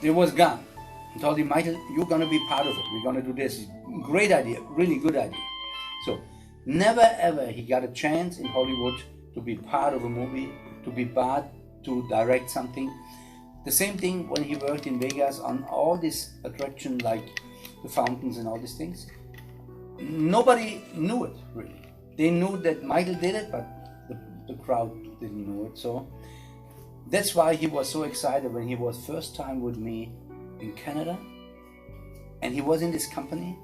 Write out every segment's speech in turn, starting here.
It was gone. I told him, Michael, you're going to be part of it. We're going to do this. Great idea, really good idea. So never ever he got a chance in Hollywood to be part of a movie, to be part, to direct something. The same thing when he worked in Vegas on all this attraction like the fountains and all these things. Nobody knew it really. They knew that Michael did it, but the crowd didn't know it. So that's why he was so excited when he was first time with me in Canada, and he was in this company.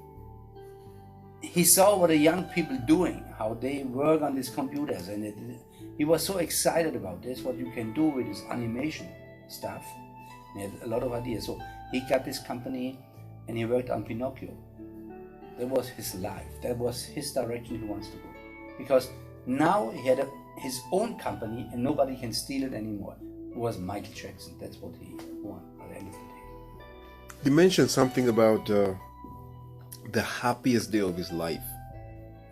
He saw what the young people doing, how they work on these computers, and he was so excited about this, what you can do with this animation stuff. He had a lot of ideas. So he got this company and he worked on Pinocchio. That was his life. That was his direction he wants to go. Because now he had his own company and nobody can steal it anymore. It was Michael Jackson. That's what he wanted at the end of the day. You mentioned something about the happiest day of his life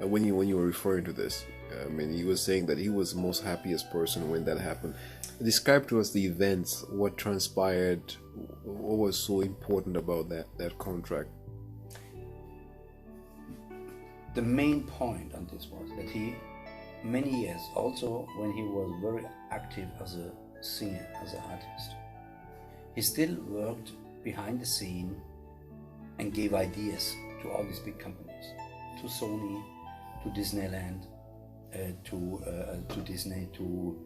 when you were referring to this. I mean, he was saying that he was the most happiest person when that happened. Describe to us the events, what transpired, what was so important about that contract. The main point on this was that he, many years, also when he was very active as a singer, as an artist, he still worked behind the scene and gave ideas to all these big companies, to Sony, to Disneyland, to Disney, to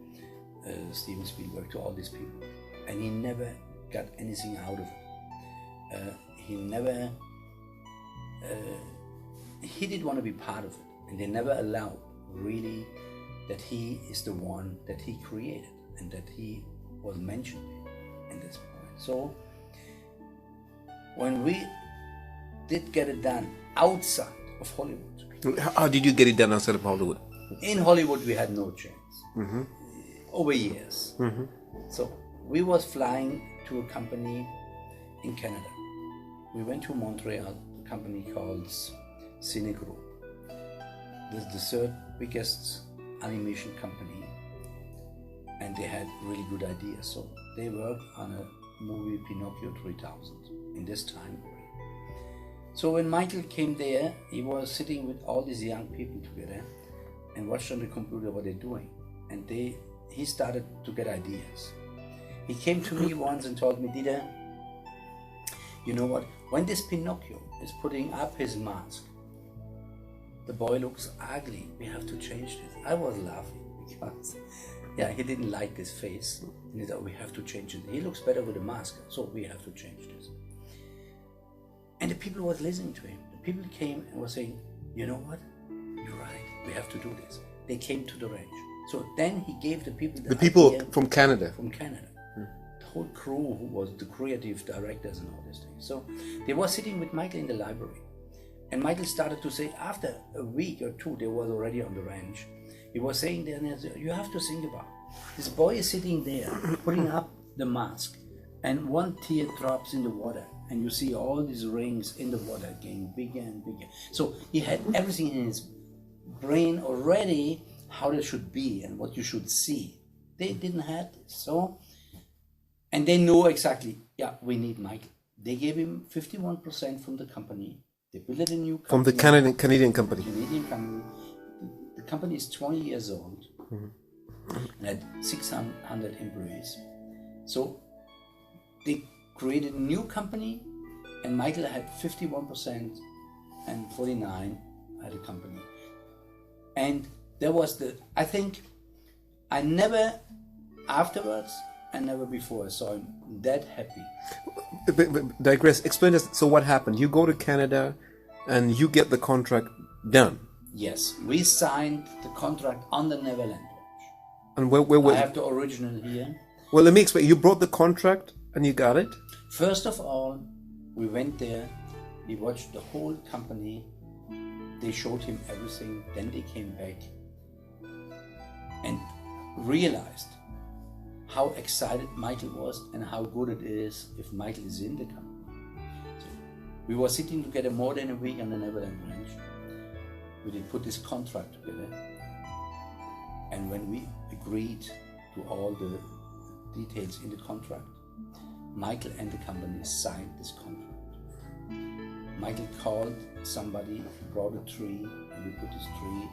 Steven Spielberg, to all these people. And he never got anything out of it. He didn't want to be part of it, and they never allowed really that he is the one that he created and that he was mentioned in this point. So when we did get it done outside of Hollywood. How did you get it done outside of Hollywood? In Hollywood we had no chance. Over years. So we was flying to a company in Canada. We went to Montreal, a company called Cine Group. This is the third biggest animation company, and they had really good ideas. So they worked on a movie Pinocchio 3000 in this time. So when Michael came there, he was sitting with all these young people together and watched on the computer what they're doing. And he started to get ideas. He came to me once and told me, Dieter, you know what? When this Pinocchio is putting up his mask, the boy looks ugly. We have to change this. I was laughing because, he didn't like this face. And he thought, we have to change it. He looks better with a mask, so we have to change this. And the people was listening to him. The people came and were saying, you know what? You're right. We have to do this. They came to the ranch. So then he gave the people from Canada. From Canada. The whole crew who was the creative directors and all these things. So they were sitting with Michael in the library. And Michael started to say, after a week or two, they was already on the ranch. He was saying there, you have to think about it. This boy is sitting there, putting up the mask, and one tear drops in the water, and you see all these rings in the water getting bigger and bigger. So he had everything in his brain already, how they should be and what you should see. They didn't have this. So, and they know exactly, we need Michael. They gave him 51% from the company. They built a new company. From the Canadian company. Canadian company. The company is 20 years old and had 600 employees. So they created a new company, and Michael had 51% and 49% at a company. And there was I think I never afterwards and never before saw him that happy. But digress, explain us, so what happened? You go to Canada and you get the contract done. Yes, we signed the contract on the Neverland Ranch. And where I have the original here. Well, let me explain. You brought the contract and you got it? First of all, we went there, we watched the whole company, they showed him everything, then they came back and realized how excited Michael was and how good it is if Michael is in the company. So we were sitting together more than a week on the Neverland Ranch. We did put this contract together, and when we agreed to all the details in the contract, Michael and the company signed this contract. Michael called somebody, brought a tree, and we put this tree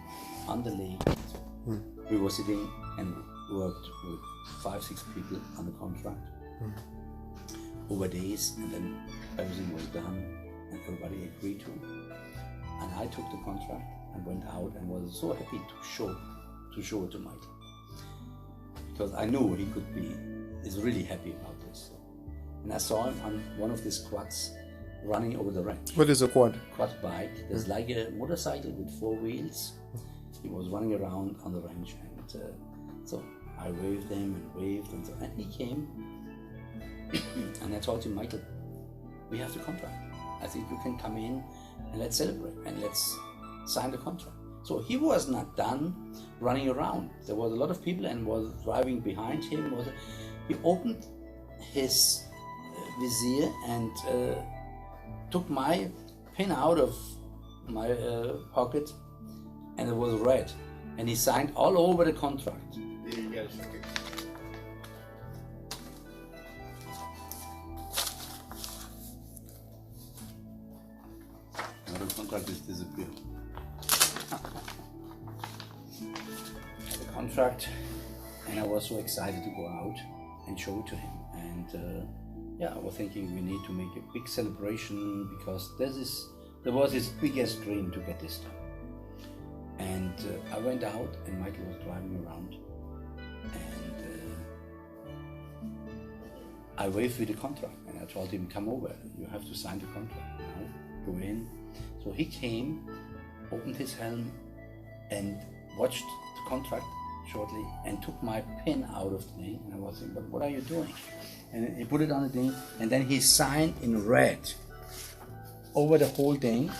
on the lake. We were sitting and worked with 5-6 people on the contract over days, and then everything was done and everybody agreed to. And I took the contract and went out and was so happy to show it to Michael, because I knew he is really happy about this. And I saw him on one of these quads running over the ranch. What is a quad? Quad bike. There's like a motorcycle with 4 wheels. He was running around on the ranch, and so I waved him and so, and he came. And I told him, Michael, we have the contract. I think you can come in and let's celebrate and let's sign the contract. So he was not done running around. There was a lot of people and was driving behind him. He opened his vizier and took my pin out of my pocket, and it was red, and he signed all over the contract. Yes. Now the contract is disappeared. The contract, and I was so excited to go out and show it to him. And I was thinking we need to make a big celebration, because there was his biggest dream to get this done. And I went out, and Michael was driving around, and I waved with the contract, and I told him, come over, you have to sign the contract now, go in. So he came, opened his helm, and watched the contract shortly, and took my pin out of the thing, and I was saying, but what are you doing? And he put it on the thing, and then he signed in red over the whole thing,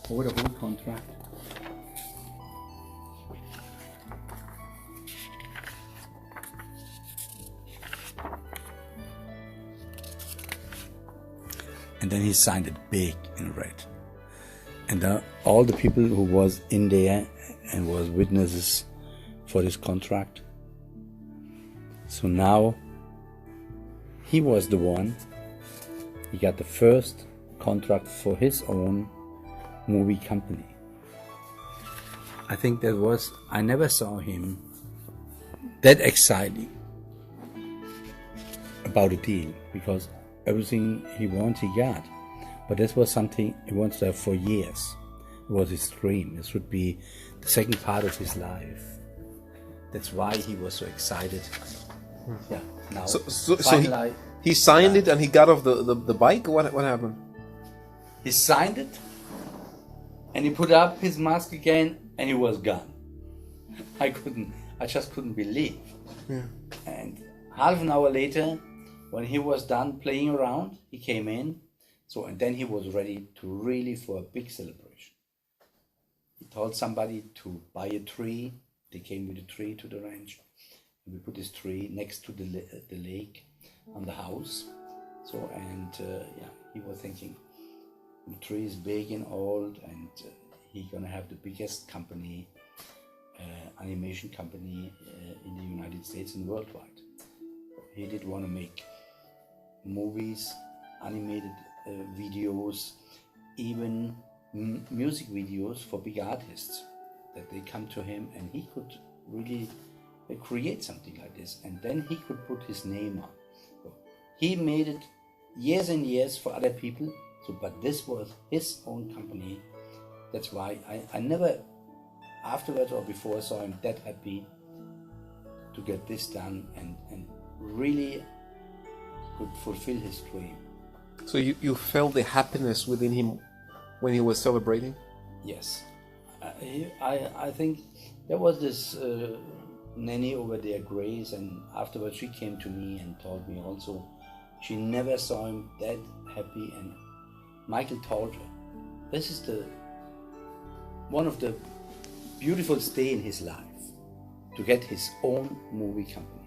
over the whole contract. And then he signed it big in red. And all the people who was in there and was witnesses for this contract. So now he was the one. He got the first contract for his own movie company. I think I never saw him that excited about a deal, because everything he wanted, he got. But this was something he wanted to have for years. It was his dream. This would be the second part of his life. That's why he was so excited. Yeah. Now, so he signed it and he got off the bike? What happened? He signed it and he put up his mask again and he was gone. I just couldn't believe. Yeah. And half an hour later, when he was done playing around, he came in. And then he was ready for a big celebration. He told somebody to buy a tree. They came with a tree to the ranch. And we put this tree next to the lake on the house. He was thinking, the tree is big and old, and he's gonna have the biggest company, animation company in the United States and worldwide. He did want to make movies, animated videos, even music videos for big artists, that they come to him and he could really create something like this, and then he could put his name on. So he made it years and years for other people, but this was his own company. That's why I never afterwards or before saw him that happy to get this done and really could fulfill his dream. So you felt the happiness within him when he was celebrating? Yes. I think there was this nanny over there, Grace, and afterwards she came to me and told me also she never saw him that happy, and Michael told her this is one of the beautiful days in his life, to get his own movie company.